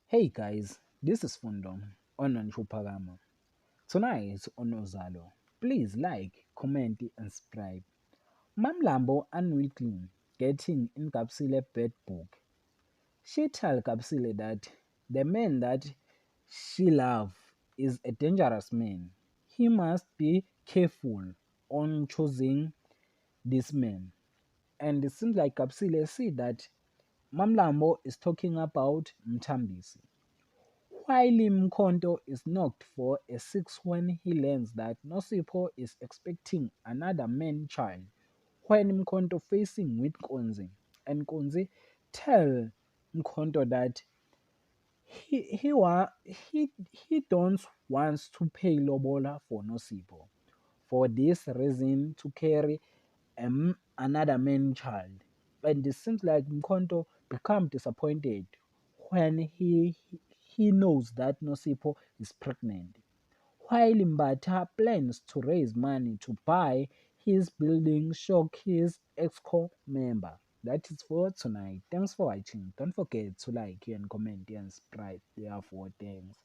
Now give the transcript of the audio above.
Hey guys, this is Fundo on Chupagama. Tonight on Uzalo, please like, comment, and subscribe. Mamlambo unwittingly getting in Kapsile bad book. She tell Kapsile that the man that she love is a dangerous man. He must be careful on choosing this man. And it seems like Kapsile see that Mamlambo is talking about Mtambisi. While Mkonto is knocked for a 6 when he learns that Nosipho is expecting another man child, when Mkonto facing with Konzi, and Konzi tell Mkonto that he don't want to pay Lobola for Nosipho for this reason to carry another man child. And it seems like Mkonto become disappointed when he knows that Nosipo is pregnant. While Mbata plans to raise money to buy his building shock his exco member. That is for tonight. Thanks for watching. Don't forget to like and comment and subscribe. Therefore, thanks.